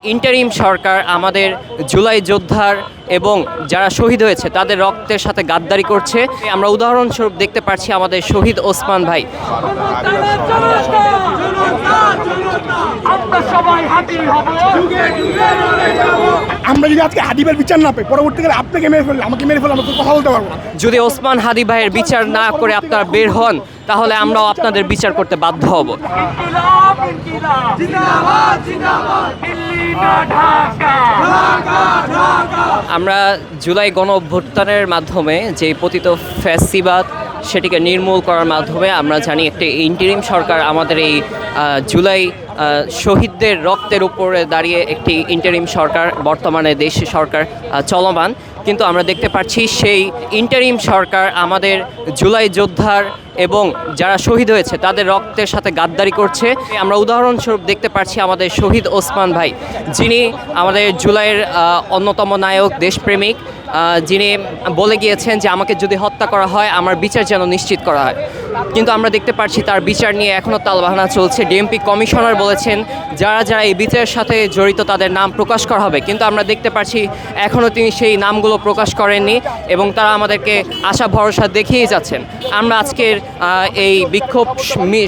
Interim সরকার আমাদের জুলাই যোদ্ধার এবং যারা শহীদ হয়েছে তাদের রক্তের সাথে গাদ্দারি করছে। আমরা উদাহরণস্বরূপ দেখতে পাচ্ছি আমাদের শহীদ ওসমান ভাই। আমরা যদি আজকে হাদিবের বিচার না পাই, পরবর্তীকালে আপনাকে মেরে ফেললে, আমাকে মেরে ফেললে, আমরা কথা বলতে পারবো না। যদি ওসমান হাদি ভাইয়ের বিচার না করে আপনারা বের হন, তাহলে আমরাও আপনাদের বিচার করতে বাধ্য হব। আমরা জুলাই গণ অভ্যুত্থানের মাধ্যমে যে পতিত ফ্যাসিবাদ সেটিকে নির্মূল করার মাধ্যমে আমরা জানি একটি ইন্টারিম সরকার আমাদের এই জুলাই শহীদদের রক্তের উপরে দাঁড়িয়ে একটি ইন্টারিম সরকার বর্তমানে দেশি সরকার চলমান। কিন্তু আমরা দেখতে পাচ্ছি সেই ইন্টারিম সরকার আমাদের জুলাই যোদ্ধার এবং যারা শহীদ হয়েছে তাদের রক্তের সাথে গাদ্দারি করছে। আমরা উদাহরণস্বরূপ দেখতে পাচ্ছি আমাদের শহীদ ওসমান ভাই, যিনি আমাদের জুলাইয়ের অন্যতম নায়ক, দেশপ্রেমিক, যিনি বলে গিয়েছেন যে আমাকে যদি হত্যা করা হয় আমার বিচার যেন নিশ্চিত করা হয়। কিন্তু আমরা দেখতে পাচ্ছি তার বিচার নিয়ে এখনও তালবাহানা চলছে। ডিএমপি কমিশনার বলেছেন যারা যারা এই বিচারের সাথে জড়িত তাদের নাম প্রকাশ করা হবে, কিন্তু আমরা দেখতে পাচ্ছি এখনও তিনি সেই নামগুলো প্রকাশ করেননি এবং তারা আমাদেরকে আশা ভরসা দেখিয়ে যাচ্ছেন। আমরা আজকের এই বিক্ষোভ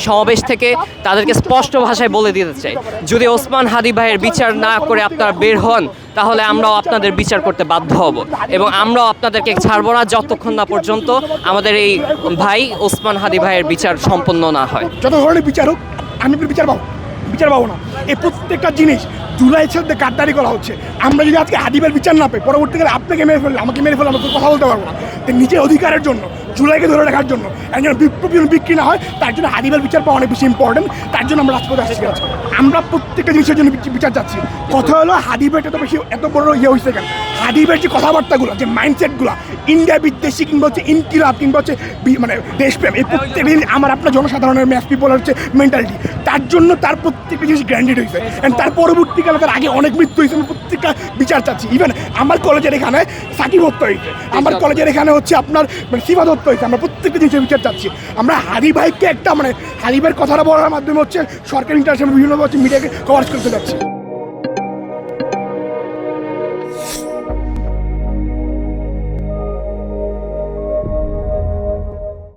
সমাবেশ থেকে তাদেরকে স্পষ্ট ভাষায় বলে দিতে চাই, যদি ওসমান হাদি ভাইয়ের বিচার না করে আপনারা বের হন, তাহলে আমরাও আপনাদের বিচার করতে বাধ্য হব এবং আমরাও আপনাদেরকে ছাড়ব না যতক্ষণ না পর্যন্ত আমাদের এই ভাই ওসমান হাদি ভাইয়ের বিচার সম্পন্ন না হয়। যত ধরনের বিচার হোক, আমি বিচার পাবো না। এই প্রত্যেকটা জিনিস জুলাইয়ের সাথে গাদ্দারি করা হচ্ছে। আমরা যদি আজকে হাদিবের বিচার না পাই, পরবর্তীকালে আপনাকে মেরে ফেললে, আমাকে মেরে ফেললে, আমরা কথা বলতে পারবো না। নিজের অধিকারের জন্য, জুলাইকে ধরে রাখার জন্য, একজন বিপ্লবী বিক্রি না হয় তার জন্য হাদিবের বিচার পাওয়া অনেক বেশি ইম্পর্টেন্ট। তার জন্য আমরা রাজপথে আসছি। আমরা প্রত্যেকটা জিনিসের জন্য বিচার চাচ্ছি। কথা হলো হাদিবের এত বড় হয়েছে কেন? হাদিবের যে কথাবার্তাগুলো, যে মাইন্ডসেটগুলো, ইন্ডিয়া বিদ্বেষী কিংবা হচ্ছে ইনকিলাব কিংবা হচ্ছে মানে দেশপ্রেম, এই প্রত্যেকটা জিনিস আমার আপনার জনসাধারণের ম্যাস পিপলের হচ্ছে মেন্টালিটি। তার জন্য তার প্রত্যেকটা জিনিস গ্র্যান্ডেড হয়েছে। অ্যান্ড তার পরবর্তীকালে তার আগে অনেক মৃত্যু হয়েছে। আমি প্রত্যেকটা বিচার চাচ্ছি। ইভেন আমার কলেজের এখানে সাকিব হত্যা হয়েছে, আমার কলেজের এখানে হচ্ছে আপনার সিফাত হত্যা হয়েছে। আমরা প্রত্যেকটা জিনিসের বিচার চাচ্ছি। আমরা হাদি ভাইকে একটা হাদিবের কথাটা বলার মাধ্যমে হচ্ছে সরকারি ইন্টারন্যাশনাল বিভিন্ন মিডিয়াকে কভারেজ করতে যাচ্ছি।